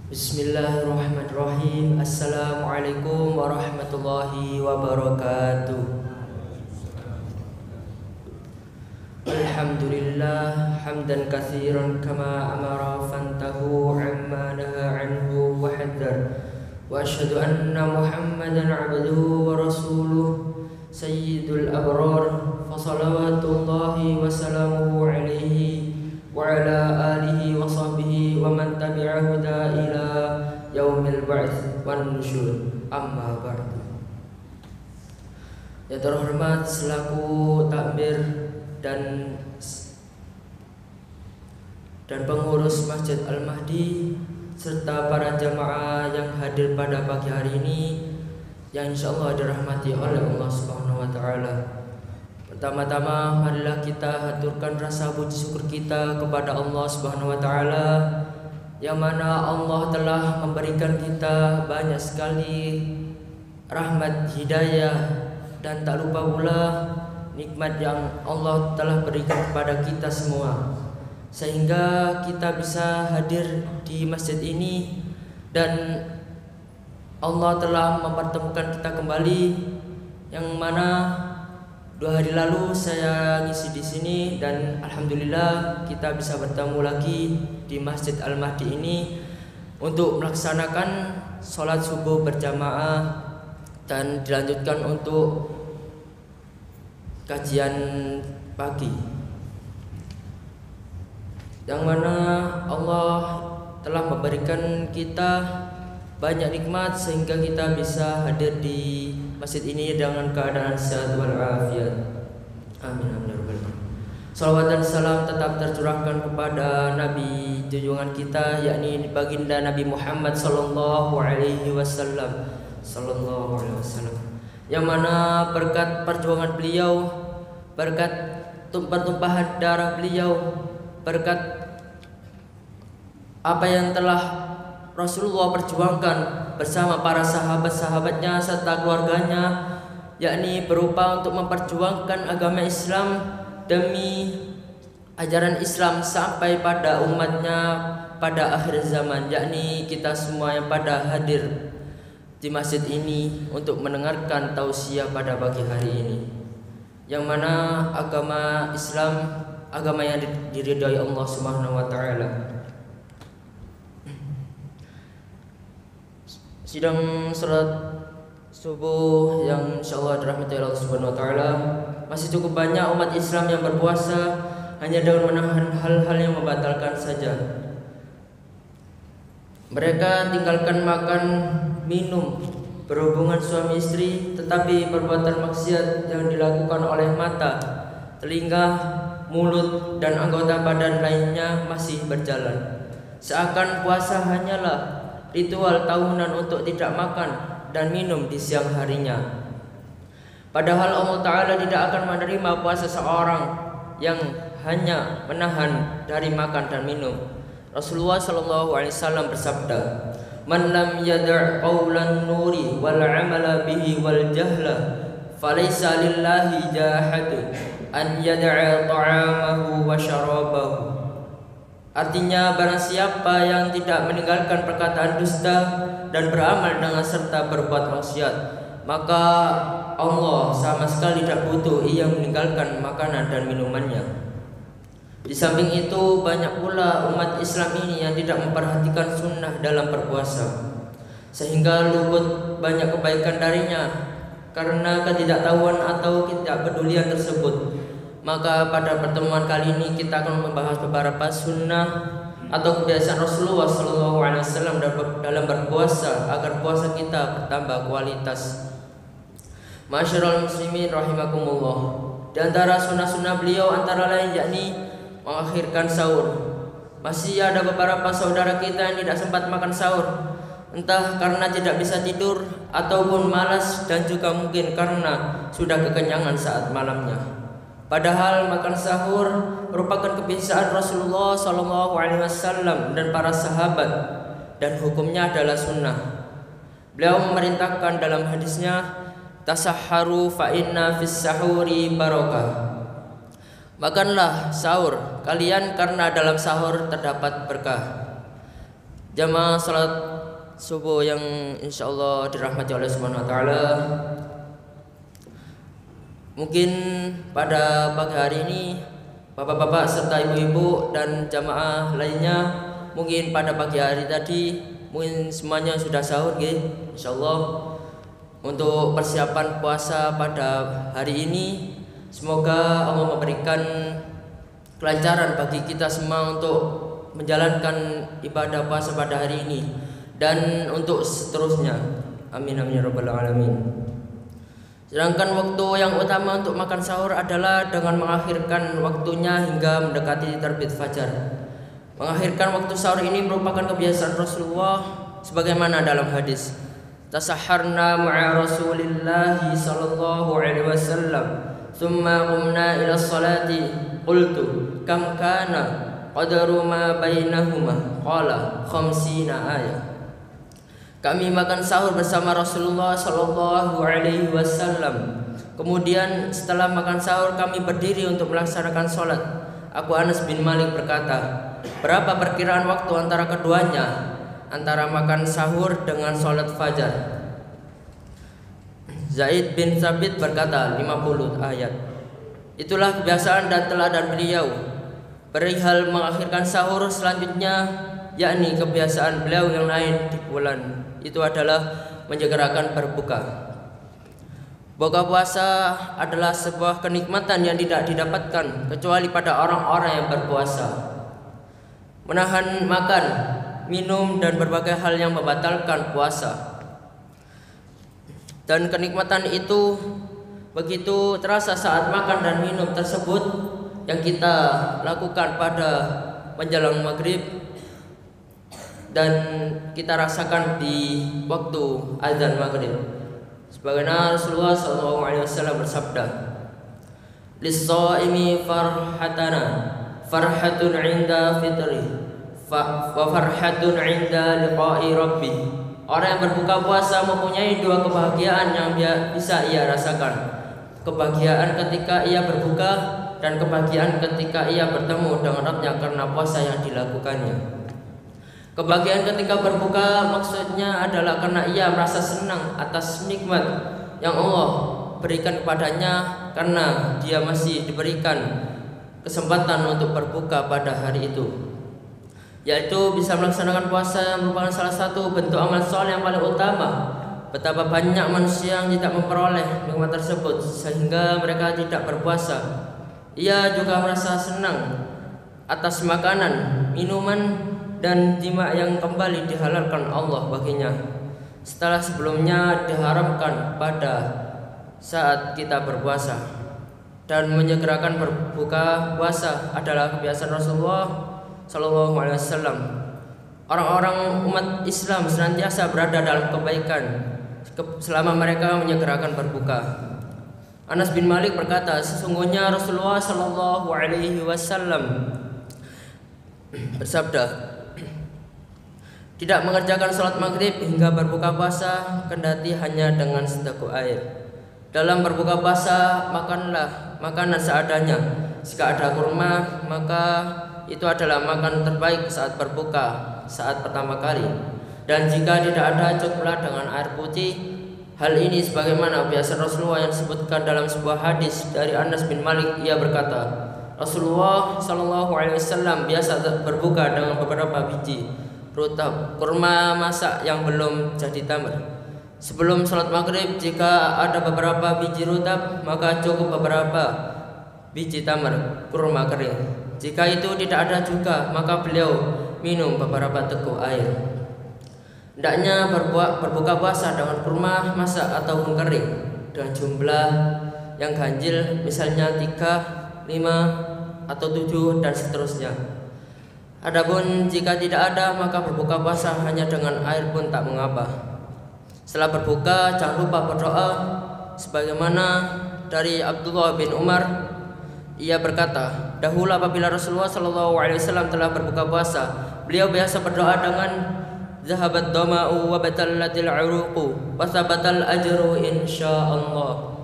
Bismillahirrahmanirrahim. Assalamualaikum warahmatullahi wabarakatuh. Alhamdulillah hamdan katsiran kama amara fantahu amma naha anhu wa haddar. Wa asyhadu anna Muhammadan abduhu wa rasuluh sayyidul abrar. Fa salawatullahi wa salamuhu alaihi wa ala alihi wa sahbihi wa man tabi'ahu ila yaumil ba'ts wan nusyur. Amma ba'du. Ya terhormat selaku takmir dan pengurus Masjid Al-Mahdi serta para jamaah yang hadir pada pagi hari ini yang insyaallah dirahmati oleh Allah Subhanahu wa taala. Pertama-tama marilah kita haturkan rasa puji syukur kita kepada Allah Subhanahu wa taala yang mana Allah telah memberikan kita banyak sekali rahmat hidayah dan tak lupa pula nikmat yang Allah telah berikan kepada kita semua sehingga kita bisa hadir di masjid ini dan Allah telah mempertemukan kita kembali yang mana 2 hari lalu saya ngisi di sini dan alhamdulillah kita bisa bertemu lagi di Masjid Al-Mahdi ini untuk melaksanakan sholat subuh berjamaah dan dilanjutkan untuk kajian pagi. Yang mana Allah telah memberikan kita banyak nikmat sehingga kita bisa hadir di masjid ini dengan keadaan sehat walafiat. Amin amin ya rabbal alamin. Salawat dan salam tetap tercurahkan kepada Nabi junjungan kita yakni baginda Nabi Muhammad sallallahu alaihi wasallam. Yang mana berkat perjuangan beliau, berkat tumpahan darah beliau, berkat apa yang telah Rasulullah perjuangkan bersama para sahabat-sahabatnya serta keluarganya, yakni berupa untuk memperjuangkan agama Islam demi ajaran Islam sampai pada umatnya pada akhir zaman, yakni kita semua yang pada hadir di masjid ini untuk mendengarkan tausiah pada pagi hari ini, yang mana agama Islam agama yang diridhai Allah Subhanahu wa taala. Sidang salat subuh yang insyaallah dirahmati Allah Subhanahu wa taala, masih cukup banyak umat Islam yang berpuasa hanya dengan menahan hal-hal yang membatalkan saja. Mereka tinggalkan makan, minum, berhubungan suami istri, tetapi perbuatan maksiat yang dilakukan oleh mata, telinga, mulut dan anggota badan lainnya masih berjalan. Seakan puasa hanyalah ritual tahunan untuk tidak makan dan minum di siang harinya. Padahal Allah Ta'ala tidak akan menerima puasa seorang yang hanya menahan dari makan dan minum. Rasulullah SAW bersabda, "Man lam yada' qawlan nuri wal amala bihi wal jahla falaysa lillahi jahatu an yada'a ta'amahu wa syarabahu." Artinya barang siapa yang tidak meninggalkan perkataan dusta dan beramal dengan serta berbuat maksiat, maka Allah sama sekali tidak butuh ia meninggalkan makanan dan minumannya. Di samping itu banyak pula umat Islam ini yang tidak memperhatikan sunnah dalam berpuasa sehingga luput banyak kebaikan darinya karena ketidaktahuan atau ketidakpedulian tersebut. Maka pada pertemuan kali ini kita akan membahas beberapa sunnah atau kebiasaan Rasulullah SAW dalam berpuasa agar puasa kita bertambah kualitas. Masyarul muslimin rahimakumullah. Di antara sunnah-sunnah beliau antara lain yakni mengakhirkan sahur. Masih ada beberapa saudara kita yang tidak sempat makan sahur, entah karena tidak bisa tidur ataupun malas dan juga mungkin karena sudah kekenyangan saat malamnya. Padahal makan sahur merupakan kebiasaan Rasulullah SAW dan para sahabat dan hukumnya adalah sunnah. Beliau memerintahkan dalam hadisnya, "Tasahharu fa inna fis sahuri barakah." Makanlah sahur kalian karena dalam sahur terdapat berkah. Jamaah salat subuh yang insyaallah dirahmati oleh Subhanahu wa taala. Mungkin pada pagi hari ini bapak-bapak serta ibu-ibu dan jamaah lainnya mungkin pada pagi hari tadi mungkin semuanya sudah sahur nggih insyaallah. Untuk persiapan puasa pada hari ini semoga Allah memberikan kelancaran bagi kita semua untuk menjalankan ibadah puasa pada hari ini dan untuk seterusnya. Amin amin ya rabbal alamin. Sedangkan waktu yang utama untuk makan sahur adalah dengan mengakhirkan waktunya hingga mendekati terbit fajar. Mengakhirkan waktu sahur ini merupakan kebiasaan Rasulullah sebagaimana dalam hadis, tasahharna ma'a Rasulillah sallallahu alaihi wasallam, thumma qumna ila salati, qultu kam kana qadaru ma bainahuma, qala 50 ayat. Kami makan sahur bersama Rasulullah sallallahu alaihi wasallam. Kemudian setelah makan sahur kami berdiri untuk melaksanakan salat. Aku Anas bin Malik berkata, berapa perkiraan waktu antara keduanya, antara makan sahur dengan salat fajar? Zaid bin Thabit berkata 50 ayat. Itulah kebiasaan dan teladan beliau. Perihal mengakhirkan sahur selanjutnya, yakni kebiasaan beliau yang lain di bulan itu adalah menyegerakan berbuka. Buka puasa adalah sebuah kenikmatan yang tidak didapatkan kecuali pada orang-orang yang berpuasa. Menahan makan, minum dan berbagai hal yang membatalkan puasa. Dan kenikmatan itu begitu terasa saat makan dan minum tersebut yang kita lakukan pada menjelang maghrib dan kita rasakan di waktu azan maghrib. Sebagaimana Rasulullah SAW bersabda, lis-shaimi farhatana, farhatun 'inda fitri, wa farhatun 'inda liqa'i rabbih. Orang yang berbuka puasa mempunyai dua kebahagiaan yang bisa ia rasakan. Kebahagiaan ketika ia berbuka dan kebahagiaan ketika ia bertemu dengan Rabb-Nya karena puasa yang dilakukannya. Kebahagiaan ketika berbuka maksudnya adalah karena ia merasa senang atas nikmat yang Allah berikan kepadanya karena dia masih diberikan kesempatan untuk berbuka pada hari itu. Yaitu bisa melaksanakan puasa merupakan salah satu bentuk amal saleh yang paling utama. Betapa banyak manusia yang tidak memperoleh nikmat tersebut sehingga mereka tidak berpuasa. Ia juga merasa senang atas makanan, minuman, dan jima yang kembali dihalalkan Allah baginya setelah sebelumnya diharamkan pada saat kita berpuasa. Dan menyegerakan berbuka puasa adalah kebiasaan Rasulullah sallallahu alaihi wasallam. Orang-orang umat Islam senantiasa berada dalam kebaikan selama mereka menyegerakan berbuka. Anas bin Malik berkata, sesungguhnya Rasulullah sallallahu alaihi wasallam bersabda, tidak mengerjakan salat maghrib hingga berbuka puasa kendati hanya dengan seteguk air. Dalam berbuka puasa makanlah makanan seadanya. Jika ada kurma maka itu adalah makan terbaik saat berbuka saat pertama kali. Dan jika tidak ada cukuplah dengan air putih. Hal ini sebagaimana biasa Rasulullah yang disebutkan dalam sebuah hadis dari Anas bin Malik. Ia berkata, Rasulullah sallallahu alaihi wasallam biasa berbuka dengan beberapa biji rutab kurma masak yang belum jadi tamar. Sebelum salat maghrib jika ada beberapa biji rutab maka cukup beberapa biji tamar kurma kering. Jika itu tidak ada juga maka beliau minum beberapa teguk air. Hendaknya berbuka puasa dengan kurma masak ataupun kering dengan jumlah yang ganjil, misalnya 3, 5 atau 7 dan seterusnya. Adapun jika tidak ada maka berbuka puasa hanya dengan air pun tak mengapa. Setelah berbuka jangan lupa berdoa sebagaimana dari Abdullah bin Umar. Ia berkata, dahulu apabila Rasulullah SAW telah berbuka puasa, beliau biasa berdoa dengan zahabat dama'u wa batallatil 'uruqu wa sabatal ajru insyaallah.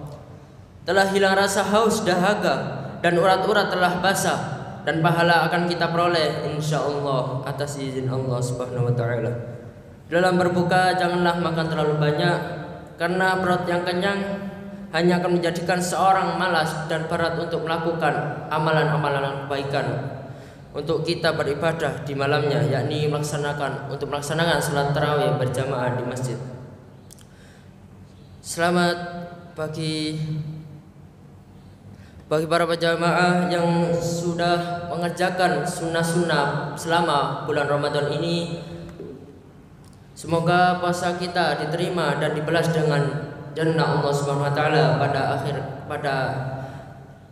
Telah hilang rasa haus dahaga dan urat-urat telah basah dan pahala akan kita peroleh insyaallah atas izin Allah Subhanahu wa taala. Dalam berbuka janganlah makan terlalu banyak, karena perut yang kenyang hanya akan menjadikan seorang malas dan berat untuk melakukan amalan-amalan kebaikan untuk kita beribadah di malamnya, yakni melaksanakan salat tarawih berjamaah di masjid. Selamat bagi para jamaah yang sudah mengerjakan sunnah-sunnah selama bulan Ramadan ini. Semoga puasa kita diterima dan dibalas dengan jannah Allah Subhanahu wa taala pada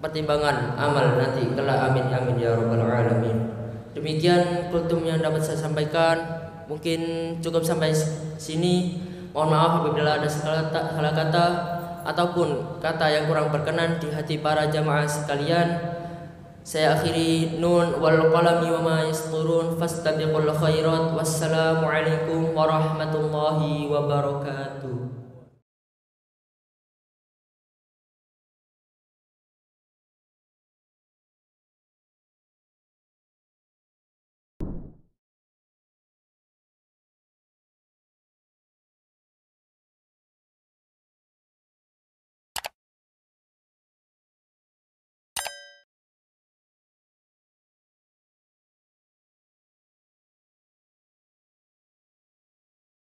pertimbangan amal nanti kelak. Amin amin ya rabbal alamin. Demikian kultum yang dapat saya sampaikan. Mungkin cukup sampai sini. Mohon maaf apabila ada salah kata ataupun kata yang kurang berkenan di hati para jamaah sekalian. Saya akhiri nun wal qalami wa ma yasturun fastabiqul khairat. Wassalamualaikum warahmatullahi wabarakatuh.